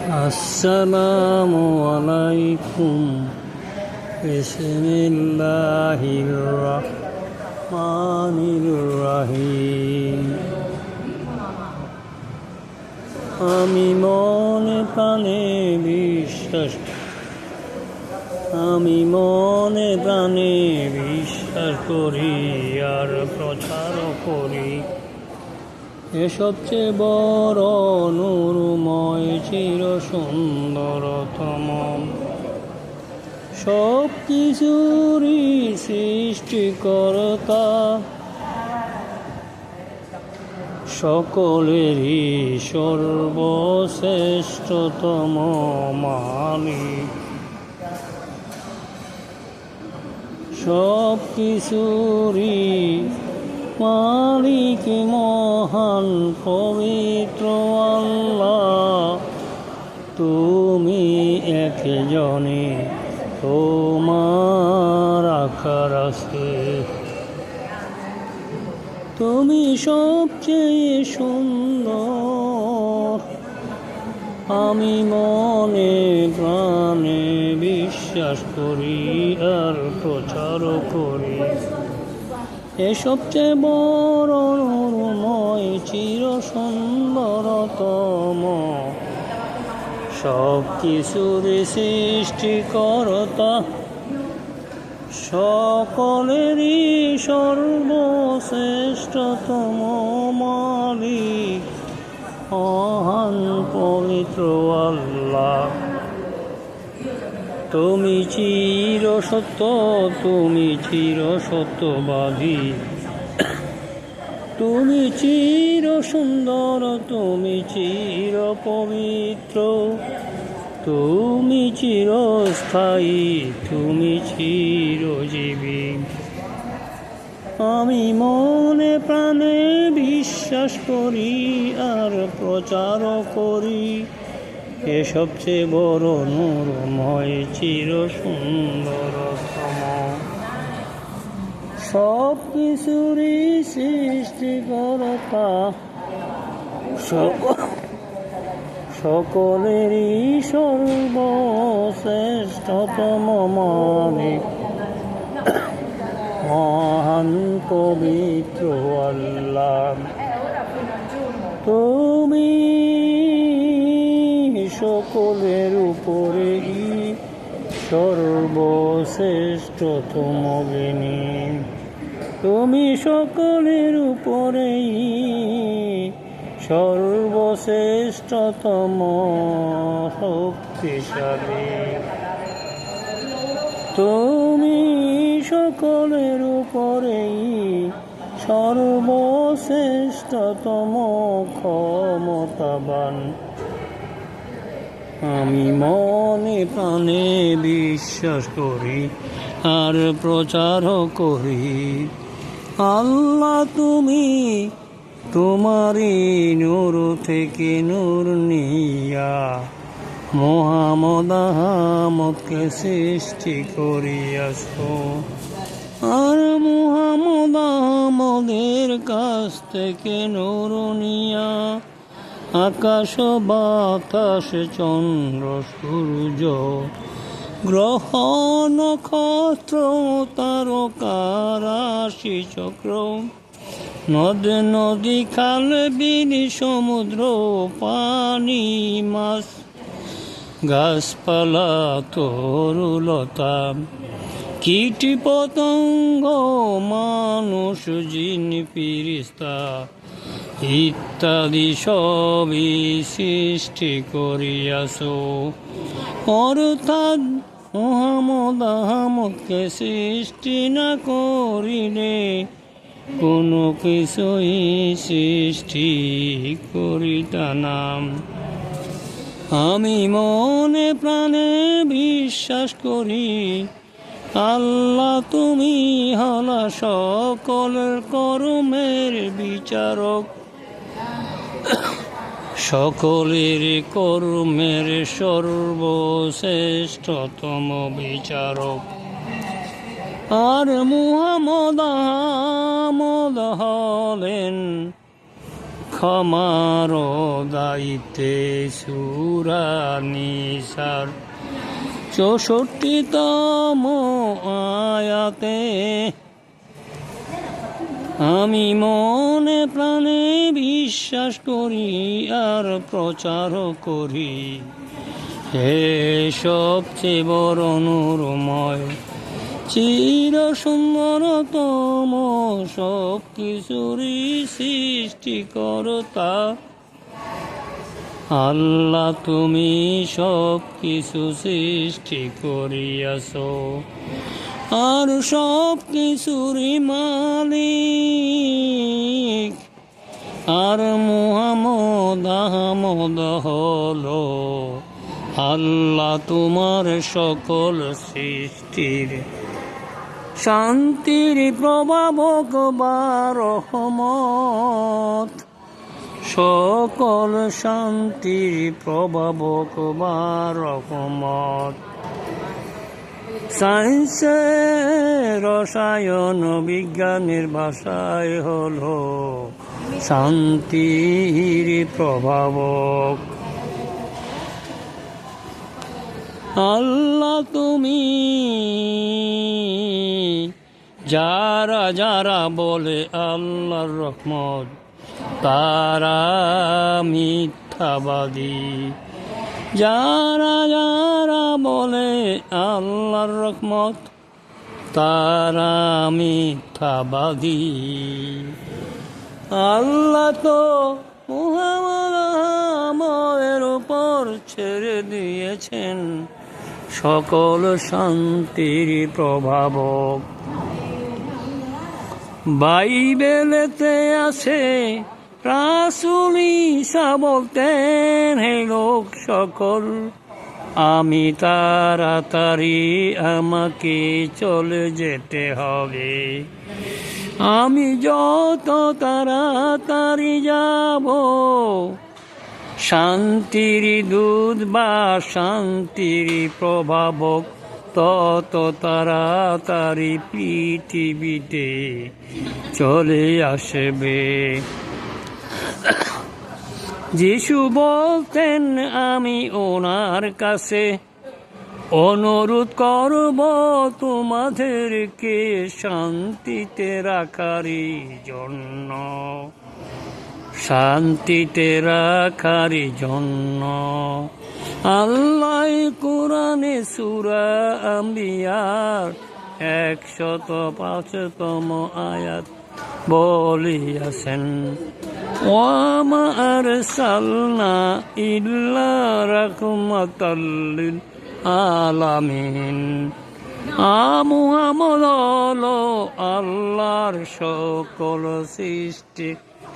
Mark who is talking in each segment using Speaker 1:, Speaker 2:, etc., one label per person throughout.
Speaker 1: আসসালামু আলাইকুম। বিসমিল্লাহির রহমানির রহিম। আমি মনে প্রাণে বিশ্বাস করি আর প্রচার করি, এ সবচেয়ে বড় নূরময় চির সুন্দরতম সব কিছুরই সৃষ্টিকর্তা, সকলেরই সর্বশ্রেষ্ঠতম মালিক, সব কিছুরই মালিক মহান পবিত্র আল্লাহ। তুমি একজনে, তোমার আকার আছে, তুমি সবচেয়ে সুন্দর। আমি মনে প্রাণে বিশ্বাস করি আর প্রচার করি, এ সবচেয়ে বড় নূরময় চির সুন্দরতম সব কিছুর সৃষ্টিকর্তা, সকলেরই সর্বশ্রেষ্ঠতম মালিক মহান পবিত্র আল্লাহ। তুমি চির সত্য, তুমি চির সত্যবাদী, তুমি চির সুন্দর, তুমি চির পবিত্র, তুমি চিরস্থায়ী, তুমি চিরজীবী। আমি মনে প্রাণে বিশ্বাস করি আর প্রচার করি, এ সবচেয়ে বড় নূরময় চির সুন্দরতম সব কিছুরই সৃষ্টিকর্তা, সকলেরই সর্বশ্রেষ্ঠতম মালিক মহান পবিত্র আল্লাহ। তুমি সকলের উপরেই সর্বশ্রেষ্ঠতম জ্ঞানী, তুমি সকলের উপরেই সর্বশ্রেষ্ঠতম শক্তিশালী, তুমি সকলের উপরেই সর্বশ্রেষ্ঠতম ক্ষমতাবান। আমি মনে প্রাণে বিশ্বাস করি আর প্রচার করি, আল্লাহ তুমি তোমারই নূর থেকে নূর নিয়া মুহাম্মদ আহমদকে সৃষ্টি করিয়াছ, আর মুহাম্মদ আহমদের কাছ থেকে নূর নিয়া আকাশ বাতাস চন্দ্র সূর্য গ্রহ নক্ষত্র তারকা রাশি চক্র নদ নদী খাল বিল সমুদ্র পানি মাছ গাছপালা তরুলতা কীট পতঙ্গ মানুষ জিন ফিরিস্তা ইত্যাদি সবই সৃষ্টি করিয়াছ, অর্থাৎ মুহাম্মদ আহমদকে সৃষ্টি না করিলে কোনো কিছুই সৃষ্টি করিতা না। আমি মনে প্রাণে বিশ্বাস করি, আল্লাহ তুমি হলা সকলের কর্মের বিচারক, সকলের কর্মের সর্বশ্রেষ্ঠতম বিচারক, আর মুহাম্মদ আহমদ হলেন ক্ষমার দায়িত্বে সূরা নিসার 64তম আয়াতে আমি মনে প্রাণে বিশ্বাস করি আর প্রচার করি, হে সবচেয়ে বড় নূরময় চির সুন্দরতম সব কিছুরই সৃষ্টিকর্তা আল্লাহ, তুমি সব কিছু সৃষ্টি করিয়াছ আর সব কিছুরই মালিক। আর মুহাম্মদ আহমদ হলো আল্লাহ তোমার সকল সৃষ্টির শান্তির প্রভাবক বা রহমত, সকল শান্তির প্রভাবক বা রহমত। সায়েন্সের রসায়ন বিজ্ঞানের ভাষায় হলো শান্তির প্রভাবক। আল্লাহ তুমি যারা যারা বলে আল্লাহর রহমত তারা মিথ্যাবাদী, যারা যারা বলে আল্লাহর রহমত তারা মিথ্যাবাদী। আল্লাহ তো মুহাম্মদের উপর ছেড়ে দিয়েছেন সকল শান্তির প্রভাবক। বাইবেলেতে আছে রাসূল ঈসা বলতেন, হে লোক সকল আমি তাড়াতাড়ি আমাকে চলে যেতে হবে, আমি যত তাড়াতাড়ি যাব শান্তির দুধ বা শান্তির প্রভাবক তত তাড়াতাড়ি পৃথিবীতে চলে আসবে। যিশু বলতেন, আমি ওনার কাছে অনুরোধ করব তোমাদেরকে শান্তিতে রাখার জন্য, শান্তিতে রাখার জন্য। আল্লাহ কোরআনে সূরা আম্বিয়ার 105তম আয়াত বলিয়াছেন, ওয়ামা আরসালনা ইল্লা রাহমাতাল লিল আলামিন। মুহাম্মদ হলো আল্লাহর সকল সৃষ্টি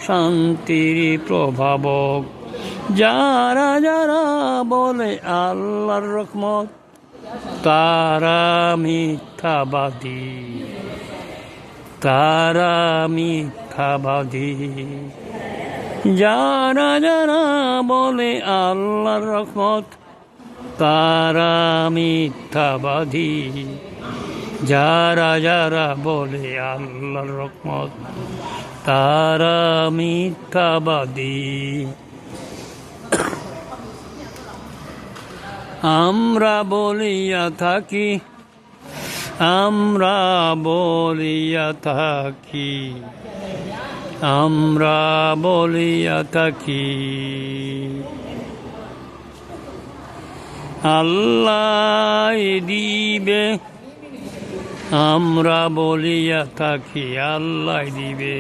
Speaker 1: শান্তির প্রভাবক। যারা যারা বলে আল্লাহর রহমত তারা মিথ্যাবাদী, তারা মিথ্যাবাদী। যারা যারা বলে আল্লাহর রহমত তারা মিথ্যাবাদী, যারা যারা বলে আল্লাহর রহমত তারা মিথ্যাবাদী। আমরা বলিয়া থাকি, আমরা বলিয়া থাকি, আমরা বলিয়া থাকি আল্লাহ দিবে, আমরা বলিয়া থাকি আল্লাহ দিবে।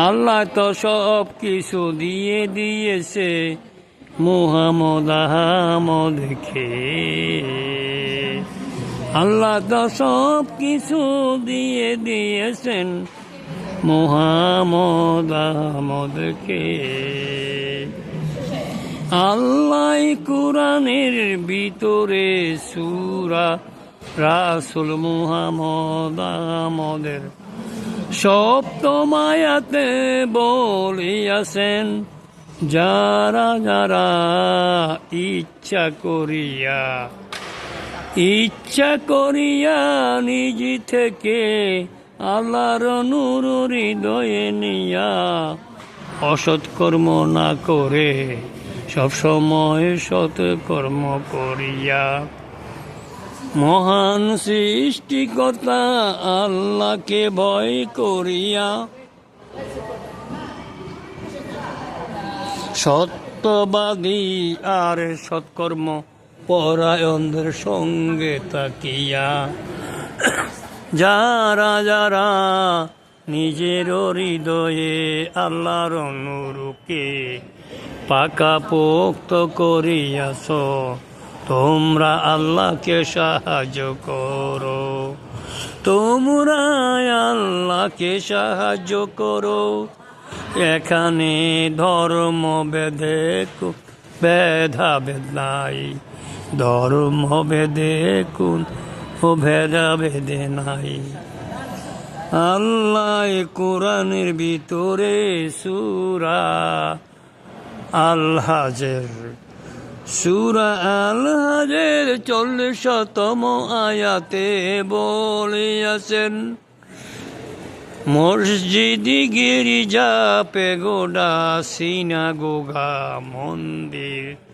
Speaker 1: আল্লাহ তো সব কিছু দিয়ে দিয়েছে মুহাম্মদ আহমদকে, আল্লাহ তো সব কিছু দিয়ে দিয়েছেন মুহাম্মদ আহমদকে। আল্লাহ কুরআনের ভিতরে সূরা রাসূল মুহাম্মদ আহমদের সপ্তম আয়াতে বলিয়াছেন, যারা যারা ইচ্ছা করিয়া নিজ থেকে আল্লাহর নূর হৃদয়ে নিয়া অসৎকর্ম না করে সবসময় সৎকর্ম করিয়া মহান সৃষ্টিকর্তা আল্লাহকে ভয় করিয়া সত্যবাদী আর সৎকর্ম পরায়ণদের সঙ্গে তাকিয়া যারা যারা নিজের হৃদয়ে আল্লাহর নূরকে পাকাপোক্ত করিয়াছ তোমরা আল্লাহকে সাহায্য করো তোমরা আল্লাহকে সাহায্য করো এখানে ধর্ম ভেদাভেদ নাই ধর্ম ভেদাভেদে নাই আল্লাহ কোরআনের ভিতরে সূরা আল হাজের 40তম আয়াতে বলিয়াছেন মসজিদি গির্জা পেগোডা সিনাগোগা মন্দির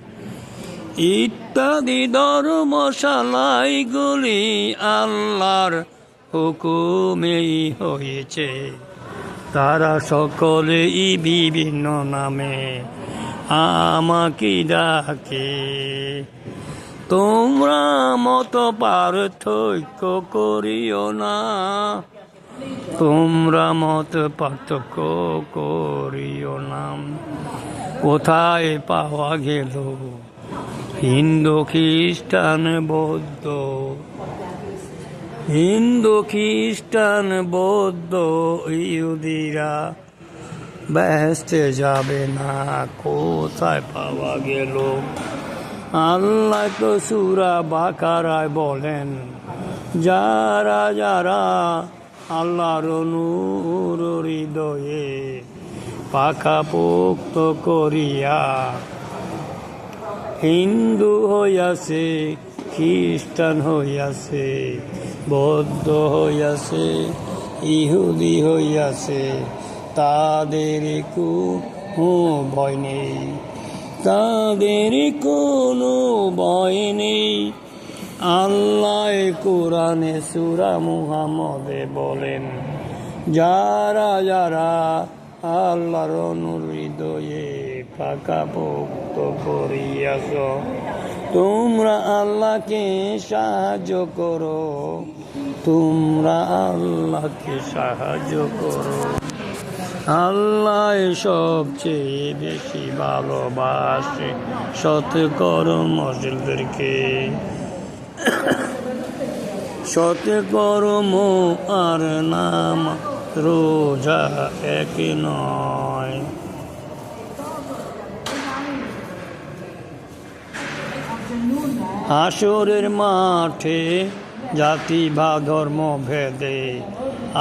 Speaker 1: ইত্যাদি ধর্মশালাগুলি আল্লাহর হুকুমেই হয়েছে তারা সকলেই বিভিন্ন নামে আমাকে ডাকে তোমরা মত পার্থক্য করিও না তোমরা মত পার্থক্য করিও না কোথায় পাওয়া গেল হিন্দু খ্রিস্টান বৌদ্ধ ইহুদিরা বেহেশতে যাবে না কোথায় পাওয়া গেল আল্লাহ তো সূরা বাকারায় বলেন যারা যারা আল্লাহর নূর হৃদয়ে পাকাপোক্ত করিয়া হিন্দু হইয়াছে খ্রিস্টান হইয়াছে বৌদ্ধ হইয়াছে ইহুদি হইয়াছে তাদের কোনো ভয় নেই তাদের কোনো ভয় নেই আল্লাহ কোরআনে সূরা মুহাম্মদে বলেন যারা যারা আল্লাহর নূর হৃদয়ে পাকাপোক্ত করিয়াছ তোমরা আল্লাহকে সাহায্য করো তোমরা আল্লাহকে সাহায্য করো আল্লাহ সবচেয়ে বেশি ভালোবাসে সৎকর্মশীলদেরকে সৎকর্ম আর নাম রোজা এক নয় হাসরের মাঠে জাতি বা ধর্ম ভেদে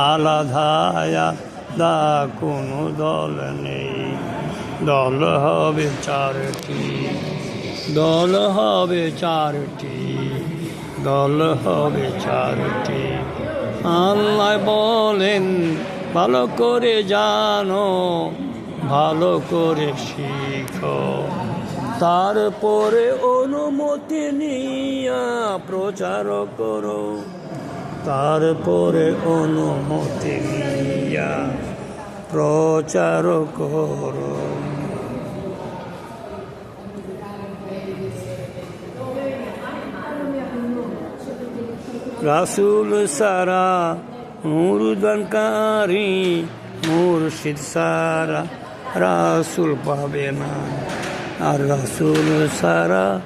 Speaker 1: আলাদা কোনো দল নেই দল হবে চারটি দল হবে চারটি দল হবে চারটি আল্লাহ বলেন ভালো করে জানো ভালো করে শিখো তারপরে অনুমতি নিয়া প্রচার করো তারপরে অনুমতি নিয়া প্রচার করো রাসূল সারা মুরদানকারী মুর্শিদ সারা রাসূল পাবে না আর রাসূল সারা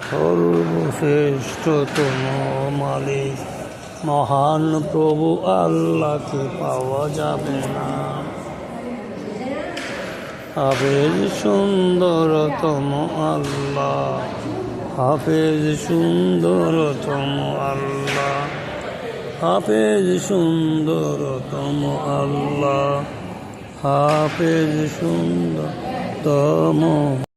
Speaker 1: সর্বশ্রেষ্ঠতম মালিক মহান প্রভু আল্লাহকে পাওয়া যাবে না হাফেজ সুন্দরতম আল্লাহ হাফেজ সুন্দরতম আল্লাহ হাফেজ সুন্দরতম আল্লাহ হাফেজ সুন্দরতম